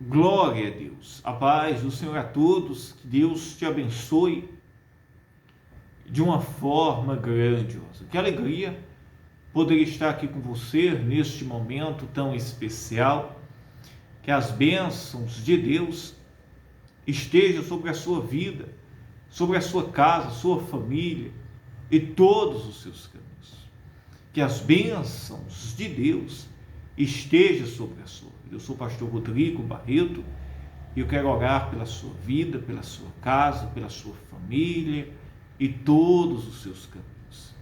Glória a Deus. A paz do Senhor a todos. Que Deus te abençoe de uma forma grandiosa. Que alegria poder estar aqui com você neste momento tão especial. Que as bênçãos de Deus estejam sobre a sua vida, sobre a sua casa, sua família e todos os seus caminhos. Que as bênçãos de Deus estejam sobre a sua vida. Eu sou o pastor Rodrigo Barreto e eu quero orar pela sua vida, pela sua casa, pela sua família e todos os seus caminhos.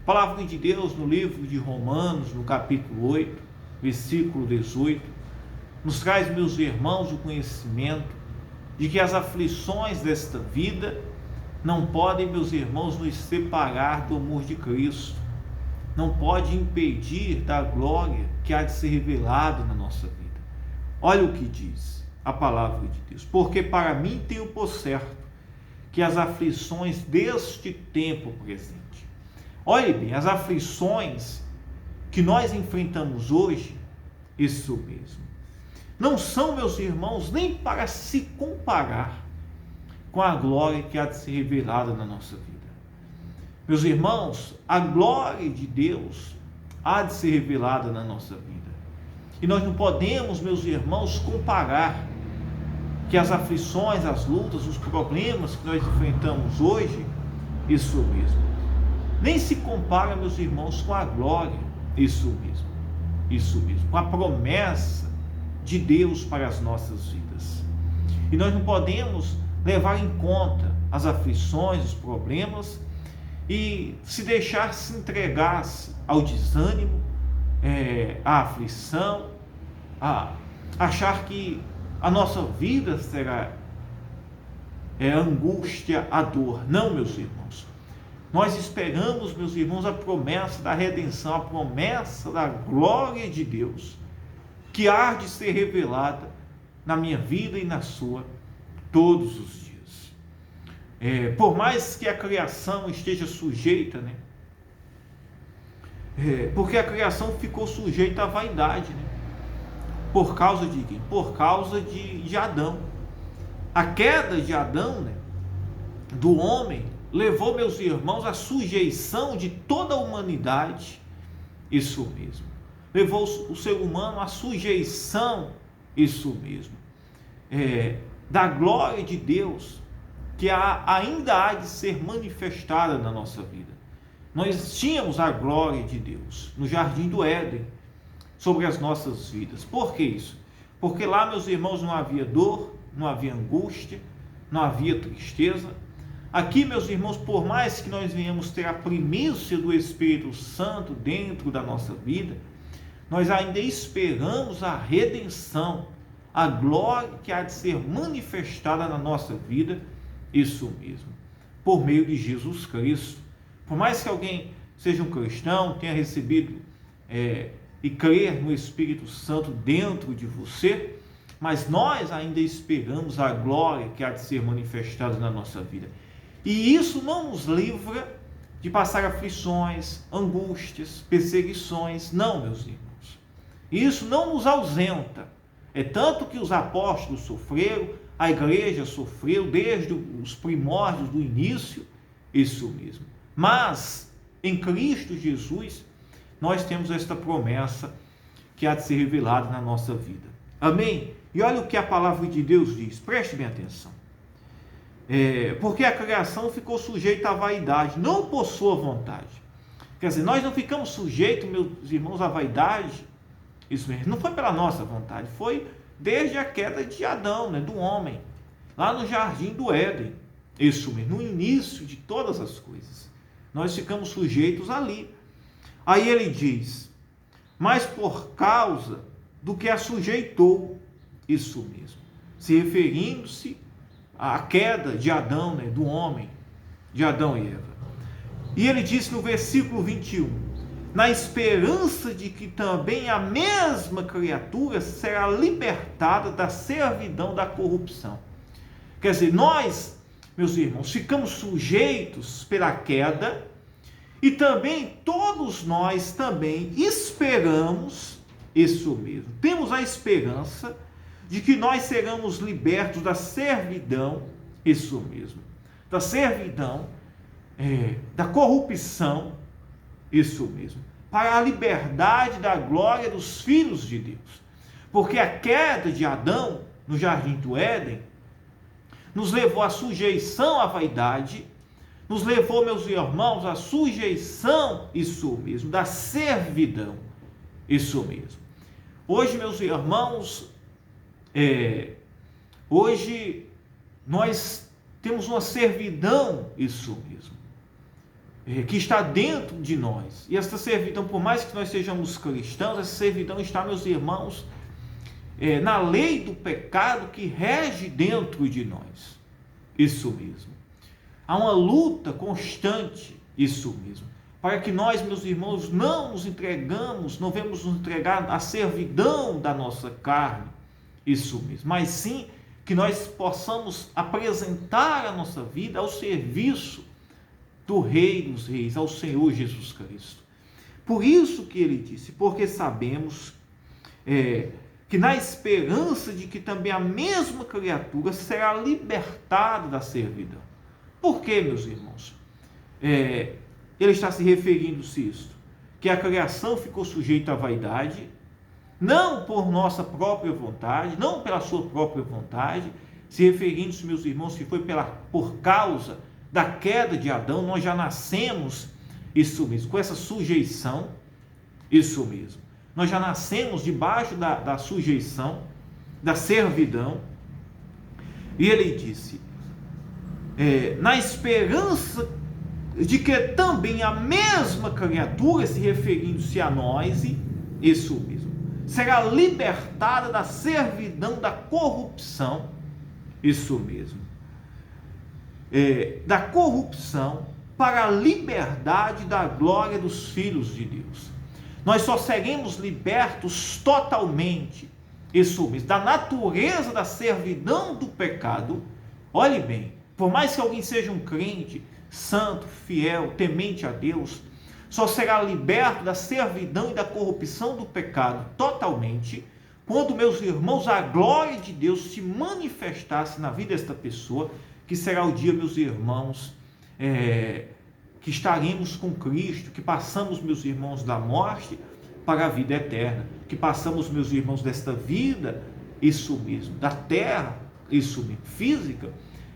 A palavra de Deus no livro de Romanos, no capítulo 8, versículo 18, nos traz, meus irmãos, o conhecimento de que as aflições desta vida não podem, meus irmãos, nos separar do amor de Cristo. Não pode impedir da glória que há de ser revelada na nossa vida. Olha o que diz a palavra de Deus. Porque para mim tenho por certo que as aflições deste tempo presente. Olhe bem, as aflições que nós enfrentamos hoje, isso mesmo, não são, meus irmãos, nem para se comparar com a glória que há de ser revelada na nossa vida. Meus irmãos, a glória de Deus há de ser revelada na nossa vida. E nós não podemos, meus irmãos, comparar que as aflições, as lutas, os problemas que nós enfrentamos hoje, isso mesmo, nem se compara, meus irmãos, com a glória, isso mesmo, com a promessa de Deus para as nossas vidas. E nós não podemos levar em conta as aflições, os problemas, e se deixar se entregar ao desânimo, à aflição, a achar que a nossa vida será angústia, a dor. Não, meus irmãos. Nós esperamos, meus irmãos, a promessa da redenção, a promessa da glória de Deus, que há de ser revelada na minha vida e na sua todos os dias. Por mais que a criação esteja sujeita, porque a criação ficou sujeita à vaidade, por causa de quem? Por causa de Adão. A queda de Adão, do homem, levou, meus irmãos, à sujeição de toda a humanidade, isso mesmo. Levou o ser humano à sujeição, isso mesmo, da glória de Deus, que ainda há de ser manifestada na nossa vida. Nós tínhamos a glória de Deus no jardim do Éden sobre as nossas vidas. Por que isso? Porque lá, meus irmãos, não havia dor, não havia angústia, não havia tristeza. Aqui, meus irmãos, por mais que nós venhamos ter a primícia do Espírito Santo dentro da nossa vida, nós ainda esperamos a redenção, a glória que há de ser manifestada na nossa vida, isso mesmo, por meio de Jesus Cristo. Por mais que alguém seja um cristão, tenha recebido e crer no Espírito Santo dentro de você, mas nós ainda esperamos a glória que há de ser manifestada na nossa vida. E isso não nos livra de passar aflições, angústias, perseguições. Não, meus irmãos. Isso não nos ausenta. É tanto que os apóstolos sofreram, a igreja sofreu desde os primórdios do início, isso mesmo. Mas, em Cristo Jesus, nós temos esta promessa que há de ser revelada na nossa vida. Amém? E olha o que a palavra de Deus diz, preste bem atenção. Porque a criação ficou sujeita à vaidade, não por sua vontade. Quer dizer, nós não ficamos sujeitos, meus irmãos, à vaidade, isso mesmo, não foi pela nossa vontade, foi desde a queda de Adão, do homem, lá no jardim do Éden, isso mesmo, no início de todas as coisas, nós ficamos sujeitos ali. Aí ele diz, mas por causa do que a sujeitou, isso mesmo, se referindo-se à queda de Adão, do homem, de Adão e Eva. E ele diz no versículo 21, na esperança de que também a mesma criatura será libertada da servidão da corrupção. Quer dizer, nós, meus irmãos, ficamos sujeitos pela queda e também todos nós também esperamos isso mesmo. Temos a esperança de que nós seremos libertos da servidão, isso mesmo, da servidão, da corrupção, isso mesmo, para a liberdade da glória dos filhos de Deus. Porque a queda de Adão no jardim do Éden nos levou à sujeição à vaidade, nos levou, meus irmãos, à sujeição, isso mesmo, da servidão, isso mesmo. Hoje, meus irmãos, hoje nós temos uma servidão, isso mesmo, que está dentro de nós. E essa servidão, por mais que nós sejamos cristãos, essa servidão está, meus irmãos, na lei do pecado que rege dentro de nós. Isso mesmo. Há uma luta constante, isso mesmo, para que nós, meus irmãos, não nos entregamos, não vamos nos entregar à servidão da nossa carne, isso mesmo, mas sim que nós possamos apresentar a nossa vida ao serviço do Rei dos Reis, ao Senhor Jesus Cristo. Por isso que ele disse, porque sabemos que na esperança de que também a mesma criatura será libertada da servidão. Por quê, meus irmãos? Ele está se referindo-se a isto, que a criação ficou sujeita à vaidade, não por nossa própria vontade, não pela sua própria vontade, se referindo-se, meus irmãos, que foi por causa da queda de Adão, nós já nascemos, isso mesmo, com essa sujeição, isso mesmo. Nós já nascemos debaixo da sujeição, da servidão. E ele disse, na esperança de que também a mesma criatura, se referindo-se a nós, isso mesmo, será libertada da servidão da corrupção, isso mesmo, da corrupção para a liberdade da glória dos filhos de Deus. Nós só seremos libertos totalmente, isso mesmo, da natureza da servidão do pecado. Olhe bem, por mais que alguém seja um crente, santo, fiel, temente a Deus, só será liberto da servidão e da corrupção do pecado totalmente, quando, meus irmãos, a glória de Deus se manifestasse na vida desta pessoa, que será o dia, meus irmãos, que estaremos com Cristo, que passamos, meus irmãos, da morte para a vida eterna, que passamos, meus irmãos, desta vida, isso mesmo, da terra, isso mesmo, física,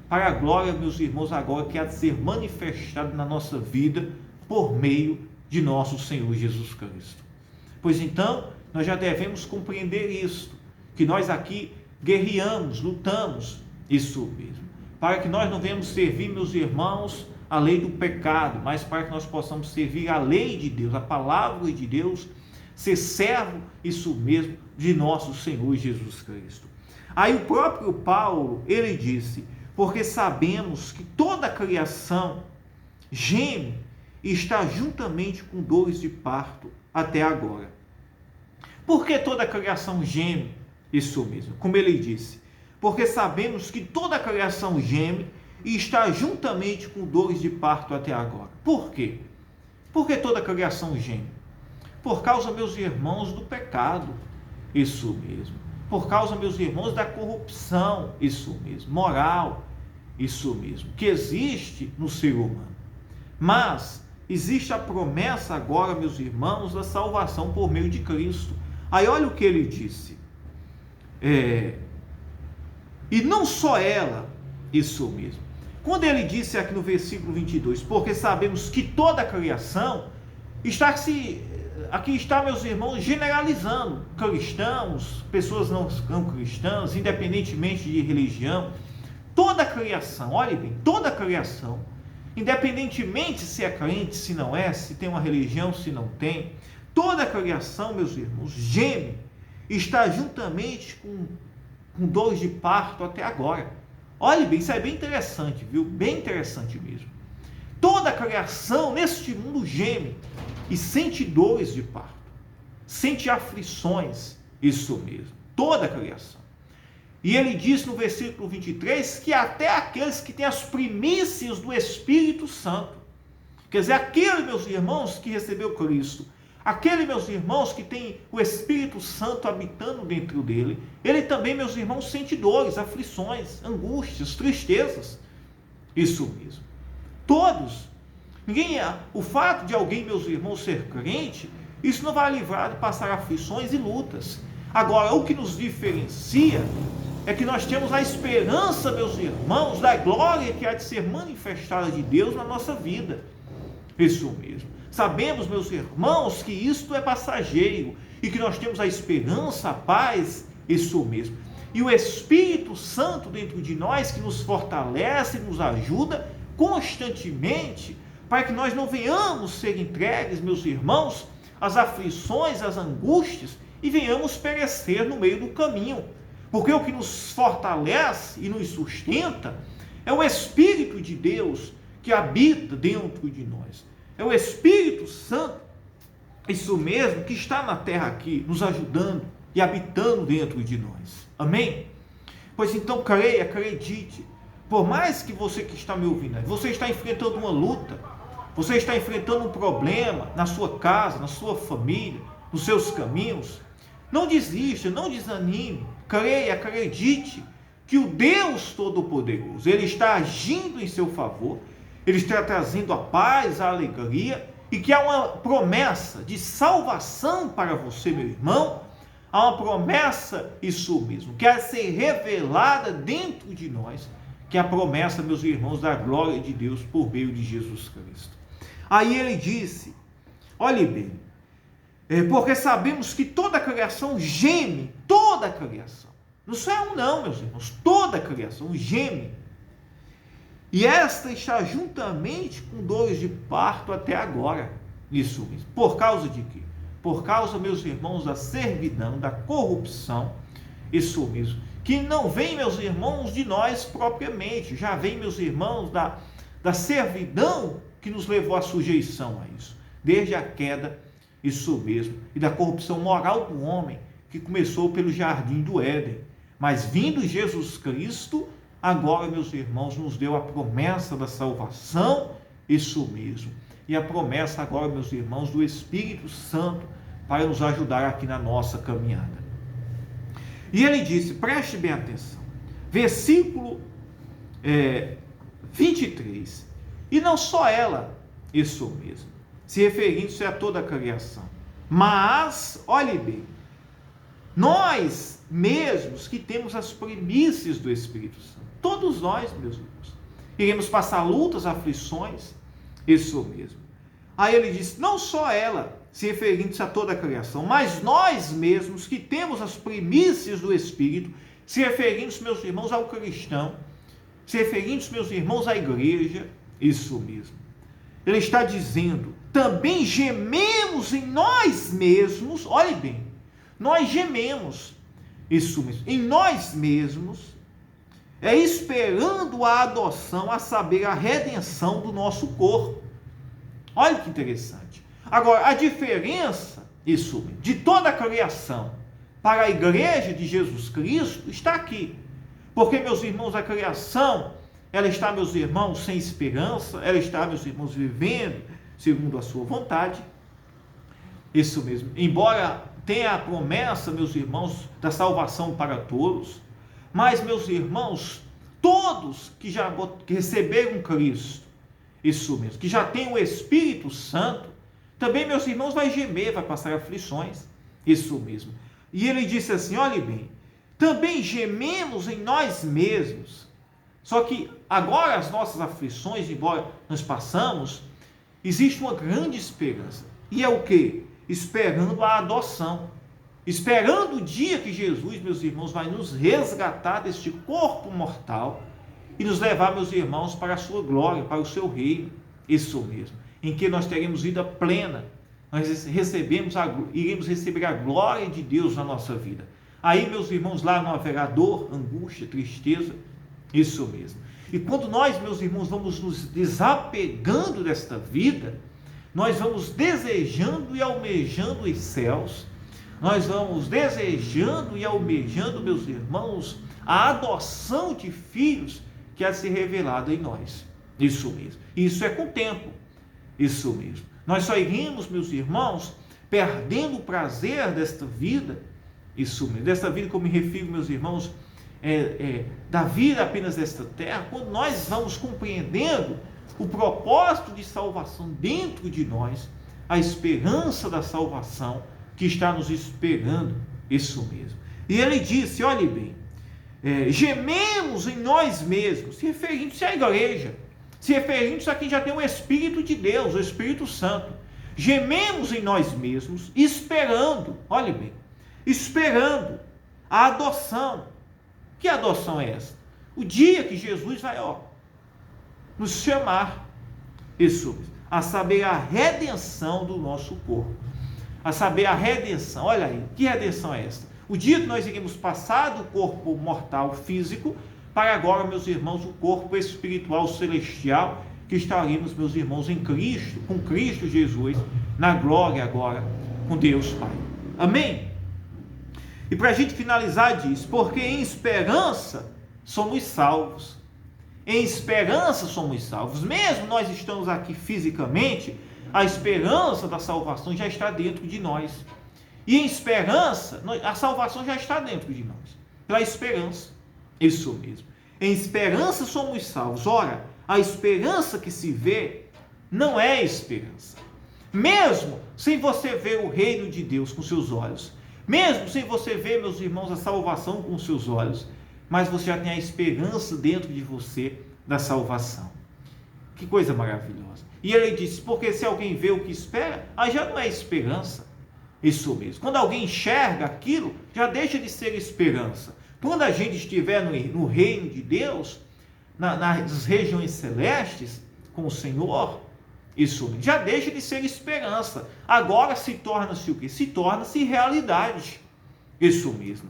para a glória, meus irmãos, agora que há de ser manifestada na nossa vida por meio de nosso Senhor Jesus Cristo. Pois então, nós já devemos compreender isto, que nós aqui guerreamos, lutamos, isso mesmo, para que nós não venhamos servir, meus irmãos, a lei do pecado, mas para que nós possamos servir a lei de Deus, a palavra de Deus, ser servo, isso mesmo, de nosso Senhor Jesus Cristo. Aí o próprio Paulo, ele disse, porque sabemos que toda a criação geme e está juntamente com dores de parto até agora. Por que toda a criação geme? Isso mesmo, como ele disse, porque sabemos que toda a criação geme e está juntamente com dores de parto até agora. Por quê? Porque toda a criação geme. Por causa, meus irmãos, do pecado, isso mesmo. Por causa, meus irmãos, da corrupção, isso mesmo, moral, isso mesmo, que existe no ser humano. Mas existe a promessa agora, meus irmãos, da salvação por meio de Cristo. Aí olha o que ele disse. E não só ela, isso mesmo. Quando ele disse aqui no versículo 22, porque sabemos que toda a criação aqui está, meus irmãos, generalizando, cristãos, pessoas não cristãs, independentemente de religião, toda a criação, olhe bem, toda a criação, independentemente se é crente, se não é, se tem uma religião, se não tem, toda a criação, meus irmãos, geme, está juntamente com dores de parto até agora. Olhe bem, isso é bem interessante, viu? Bem interessante mesmo. Toda a criação neste mundo geme e sente dores de parto, sente aflições, isso mesmo, toda a criação. E ele diz no versículo 23 que até aqueles que têm as primícias do Espírito Santo, quer dizer, aquele, meus irmãos, que recebeu Cristo, Aquele, meus irmãos, que tem o Espírito Santo habitando dentro dele, ele também, meus irmãos, sente dores, aflições, angústias, tristezas. Isso mesmo. Todos. O fato de alguém, meus irmãos, ser crente, isso não vai livrar de passar aflições e lutas. Agora, o que nos diferencia é que nós temos a esperança, meus irmãos, da glória que há de ser manifestada de Deus na nossa vida. Isso mesmo. Sabemos, meus irmãos, que isto é passageiro e que nós temos a esperança, a paz, isso mesmo. E o Espírito Santo dentro de nós que nos fortalece, nos ajuda constantemente para que nós não venhamos ser entregues, meus irmãos, às aflições, às angústias e venhamos perecer no meio do caminho. Porque o que nos fortalece e nos sustenta é o Espírito de Deus que habita dentro de nós. É o Espírito Santo, isso mesmo, que está na terra aqui, nos ajudando e habitando dentro de nós. Amém? Pois então, creia, acredite. Por mais que você que está me ouvindo, você está enfrentando uma luta, você está enfrentando um problema na sua casa, na sua família, nos seus caminhos, não desista, não desanime. Creia, acredite que o Deus Todo-Poderoso, Ele está agindo em seu favor, Ele está trazendo a paz, a alegria, e que há uma promessa de salvação para você, meu irmão, há uma promessa, isso mesmo, que há de ser revelada dentro de nós, que é a promessa, meus irmãos, da glória de Deus por meio de Jesus Cristo. Aí ele disse, olhe bem, porque sabemos que toda a criação geme, toda a criação, não só é um não, meus irmãos, toda a criação geme, e esta está juntamente com dores de parto até agora, isso mesmo, por causa de quê? Por causa, meus irmãos, da servidão, da corrupção, isso mesmo, que não vem, meus irmãos, de nós propriamente, já vem, meus irmãos, da servidão que nos levou à sujeição a isso, desde a queda, isso mesmo, e da corrupção moral do homem, que começou pelo jardim do Éden, mas vindo Jesus Cristo, agora, meus irmãos, nos deu a promessa da salvação, isso mesmo, e a promessa agora, meus irmãos, do Espírito Santo, para nos ajudar aqui na nossa caminhada. E ele disse, preste bem atenção, versículo 23, e não só ela, isso mesmo, se referindo-se a toda a criação, mas, olhe bem, nós mesmos que temos as primícias do Espírito Santo, todos nós, meus irmãos, iremos passar lutas, aflições, isso mesmo. Aí ele diz, não só ela, se referindo-se a toda a criação, mas nós mesmos que temos as primícias do Espírito, se referindo-se, meus irmãos, ao cristão, se referindo-se, meus irmãos, à igreja, isso mesmo. Ele está dizendo, também gememos em nós mesmos, olhe bem, nós gememos, isso mesmo, em nós mesmos, esperando a adoção, a saber, a redenção do nosso corpo. Olha que interessante. Agora, a diferença, isso mesmo, de toda a criação para a igreja de Jesus Cristo está aqui. Porque, meus irmãos, a criação, ela está, meus irmãos, sem esperança, ela está, meus irmãos, vivendo segundo a sua vontade. Isso mesmo. Embora tenha a promessa, meus irmãos, da salvação para todos, mas, meus irmãos, todos que já receberam Cristo, isso mesmo, que já tem o Espírito Santo, também, meus irmãos, vai gemer, vai passar aflições, isso mesmo. E ele disse assim, olhe bem, também gememos em nós mesmos, só que agora as nossas aflições, embora nós passamos, existe uma grande esperança, e é o quê? Esperando a adoção, esperando o dia que Jesus, meus irmãos, vai nos resgatar deste corpo mortal e nos levar, meus irmãos, para a sua glória, para o seu reino, isso mesmo, em que nós teremos vida plena, nós iremos receber a glória de Deus na nossa vida. Aí, meus irmãos, lá não haverá dor, angústia, tristeza, isso mesmo. E quando nós, meus irmãos, vamos nos desapegando desta vida, nós vamos desejando e almejando os céus, nós vamos desejando e almejando, meus irmãos, a adoção de filhos que há de ser revelada em nós. Isso mesmo. Isso é com o tempo. Isso mesmo. Nós só iremos, meus irmãos, perdendo o prazer desta vida, isso mesmo, desta vida que eu me refiro, meus irmãos, da vida apenas desta terra, quando nós vamos compreendendo o propósito de salvação dentro de nós, a esperança da salvação que está nos esperando, isso mesmo. E ele disse, olhe bem, gememos em nós mesmos, se referindo-se à igreja, se referindo-se a quem já tem o Espírito de Deus, o Espírito Santo. Gememos em nós mesmos, esperando, olhe bem, esperando a adoção. Que adoção é essa? O dia que Jesus vai nos chamar, isso, a saber, a redenção do nosso corpo. A saber, a redenção. Olha aí, que redenção é essa? O dia que nós iremos passar do corpo mortal físico para agora, meus irmãos, o corpo espiritual celestial, que estaremos, meus irmãos, em Cristo, com Cristo Jesus, na glória agora, com Deus Pai. Amém? E para a gente finalizar diz, porque em esperança somos salvos. Em esperança somos salvos. Mesmo nós estamos aqui fisicamente, a esperança da salvação já está dentro de nós. E em esperança, a salvação já está dentro de nós. Pela esperança. Isso mesmo. Em esperança somos salvos. Ora, a esperança que se vê não é esperança. Mesmo sem você ver o reino de Deus com seus olhos, mesmo sem você ver, meus irmãos, a salvação com seus olhos, mas você já tem a esperança dentro de você da salvação. Que coisa maravilhosa. E ele disse, porque se alguém vê o que espera, aí já não é esperança. Isso mesmo. Quando alguém enxerga aquilo, já deixa de ser esperança. Quando a gente estiver no reino de Deus, nas regiões celestes, com o Senhor, isso já deixa de ser esperança. Agora se torna-se o quê? Se torna-se realidade. Isso mesmo.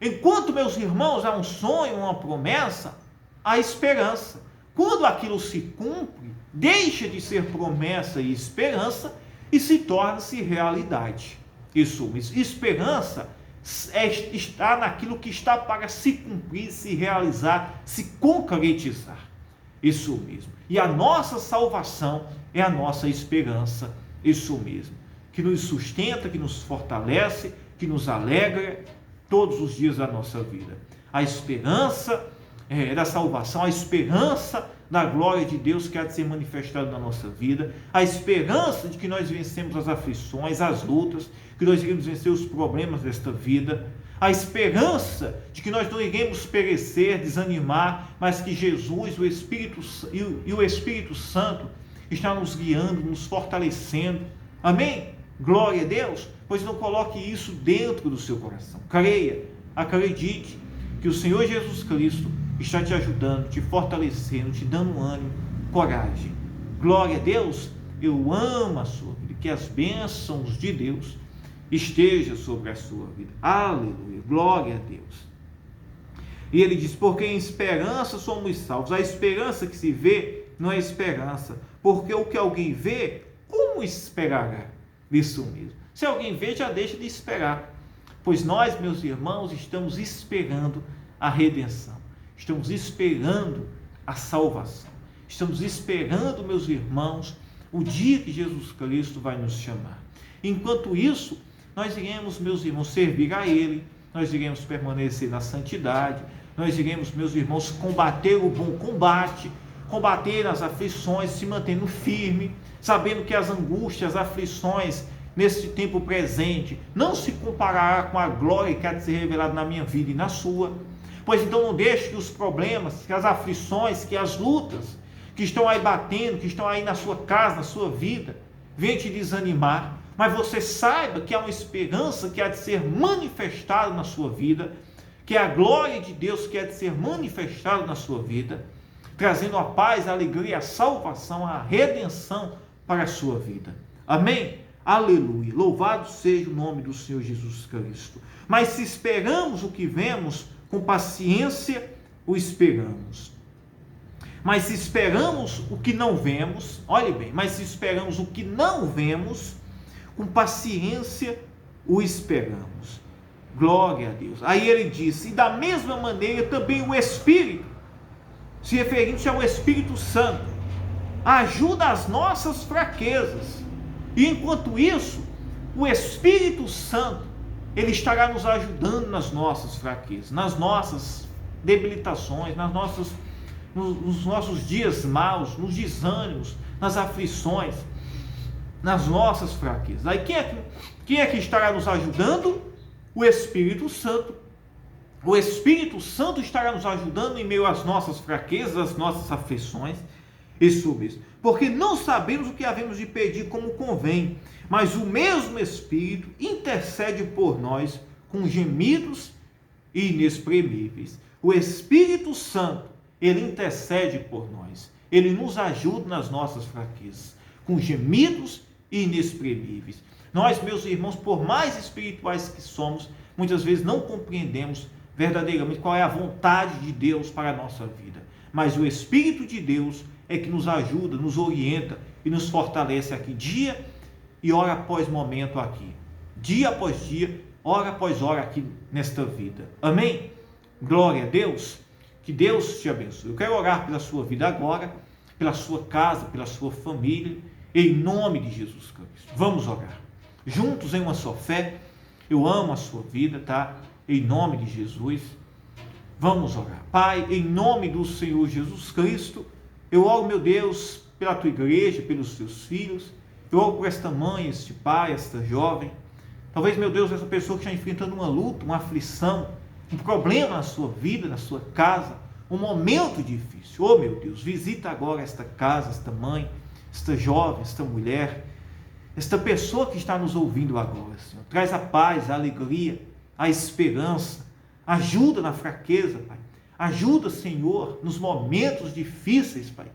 Enquanto, meus irmãos, há um sonho, uma promessa, há esperança. Quando aquilo se cumpre, deixa de ser promessa e esperança e se torna-se realidade. Isso mesmo. Esperança está naquilo que está para se cumprir, se realizar, se concretizar. Isso mesmo. E a nossa salvação é a nossa esperança. Isso mesmo. Que nos sustenta, que nos fortalece, que nos alegra todos os dias da nossa vida. A esperança da salvação, a esperança da glória de Deus que há de ser manifestada na nossa vida, a esperança de que nós vencemos as aflições, as lutas, que nós iremos vencer os problemas desta vida, a esperança de que nós não iremos perecer, desanimar, mas que Jesus, o Espírito Santo está nos guiando, nos fortalecendo. Amém? Glória a Deus. Pois não coloque isso dentro do seu coração. Creia, acredite que o Senhor Jesus Cristo está te ajudando, te fortalecendo, te dando ânimo, coragem. Glória a Deus. Eu amo a sua vida. Que as bênçãos de Deus estejam sobre a sua vida. Aleluia. Glória a Deus. E ele diz, porque em esperança somos salvos. A esperança que se vê não é esperança. Porque o que alguém vê, como esperará? Isso mesmo. Se alguém vê, já deixa de esperar. Pois nós, meus irmãos, estamos esperando a redenção. Estamos esperando a salvação. Estamos esperando, meus irmãos, o dia que Jesus Cristo vai nos chamar. Enquanto isso, nós iremos, meus irmãos, servir a Ele, nós iremos permanecer na santidade, nós iremos, meus irmãos, combater o bom combate, combater as aflições, se mantendo firme, sabendo que as angústias, as aflições, nesse tempo presente, não se comparará com a glória que há de ser revelada na minha vida e na sua. Pois então não deixe que os problemas, que as aflições, que as lutas que estão aí batendo, que estão aí na sua casa, na sua vida, venham te desanimar. Mas você saiba que há uma esperança que há de ser manifestada na sua vida, que é a glória de Deus que há de ser manifestada na sua vida, trazendo a paz, a alegria, a salvação, a redenção para a sua vida. Amém? Aleluia. Louvado seja o nome do Senhor Jesus Cristo. Mas se esperamos o que vemos, com paciência o esperamos. Mas se esperamos o que não vemos, olhe bem, mas se esperamos o que não vemos, com paciência o esperamos. Glória a Deus. Aí ele disse, e da mesma maneira também o Espírito, se referindo-se ao Espírito Santo, ajuda as nossas fraquezas, E enquanto isso, o Espírito Santo, ele estará nos ajudando nas nossas fraquezas, nas nossas debilitações, nos nossos dias maus, nos desânimos, nas aflições, nas nossas fraquezas. Aí quem é que estará nos ajudando? O Espírito Santo. O Espírito Santo estará nos ajudando em meio às nossas fraquezas, às nossas aflições. Isso mesmo. Porque não sabemos o que havemos de pedir como convém, mas o mesmo Espírito intercede por nós com gemidos inexprimíveis. O Espírito Santo, ele intercede por nós. Ele nos ajuda nas nossas fraquezas, com gemidos inexprimíveis. Nós, meus irmãos, por mais espirituais que somos, muitas vezes não compreendemos verdadeiramente qual é a vontade de Deus para a nossa vida. Mas o Espírito de Deus é que nos ajuda, nos orienta e nos fortalece aqui, dia e hora após momento aqui. Dia após dia, hora após hora aqui nesta vida. Amém? Glória a Deus. Que Deus te abençoe. Eu quero orar pela sua vida agora, pela sua casa, pela sua família, em nome de Jesus Cristo. Vamos orar. Juntos em uma só fé. Eu amo a sua vida, tá? Em nome de Jesus. Vamos orar. Pai, em nome do Senhor Jesus Cristo, eu oro, meu Deus, pela tua igreja, pelos teus filhos. Eu oro por esta mãe, este pai, esta jovem. Talvez, meu Deus, essa pessoa que está enfrentando uma luta, uma aflição, um problema na sua vida, na sua casa, um momento difícil. Oh, meu Deus, visita agora esta casa, esta mãe, esta jovem, esta mulher, esta pessoa que está nos ouvindo agora, Senhor. Traz a paz, a alegria, a esperança, ajuda na fraqueza, Pai. Ajuda, Senhor, nos momentos difíceis, Pai,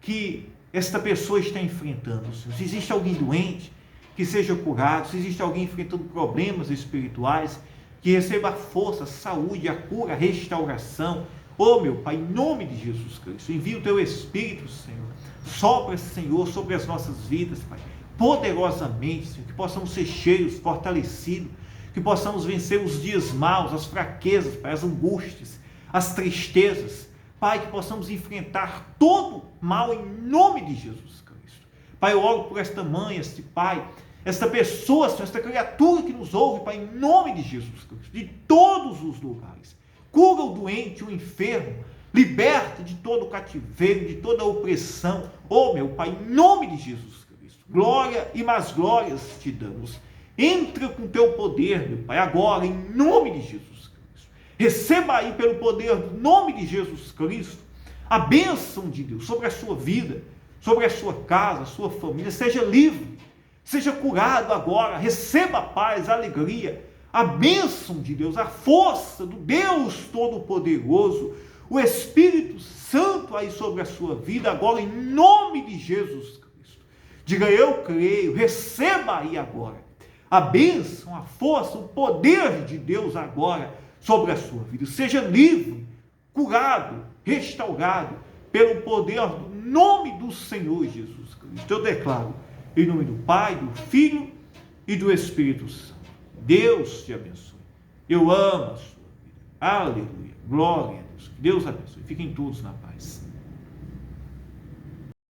que esta pessoa está enfrentando, Senhor. Se existe alguém doente, que seja curado. Se existe alguém enfrentando problemas espirituais, que receba a força, a saúde, a cura, a restauração. Oh, meu Pai, em nome de Jesus Cristo, envia o teu Espírito, Senhor. Sopra, Senhor, sobre as nossas vidas, Pai, poderosamente, Senhor, que possamos ser cheios, fortalecidos, que possamos vencer os dias maus, as fraquezas, Pai, as angústias, as tristezas. Pai, que possamos enfrentar todo mal em nome de Jesus Cristo. Pai, eu oro por esta mãe, este pai, esta pessoa, Senhor, esta criatura que nos ouve, Pai, em nome de Jesus Cristo, de todos os lugares. Cura o doente, o enfermo, liberta de todo o cativeiro, de toda a opressão. Oh, meu Pai, em nome de Jesus Cristo, glória e mais glórias te damos. Entra com teu poder, meu Pai, agora, em nome de Jesus Cristo. Receba aí, pelo poder do nome de Jesus Cristo, a bênção de Deus sobre a sua vida, sobre a sua casa, a sua família. Seja livre, seja curado agora. Receba a paz, a alegria, a bênção de Deus, a força do Deus Todo-Poderoso, o Espírito Santo aí sobre a sua vida agora, em nome de Jesus Cristo. Diga: eu creio. Receba aí agora a bênção, a força, o poder de Deus agora sobre a sua vida. Seja livre, curado, restaurado pelo poder do nome do Senhor Jesus Cristo. Eu declaro em nome do Pai, do Filho e do Espírito Santo. Deus te abençoe. Eu amo a sua vida. Aleluia. Glória a Deus. Que Deus abençoe. Fiquem todos na paz.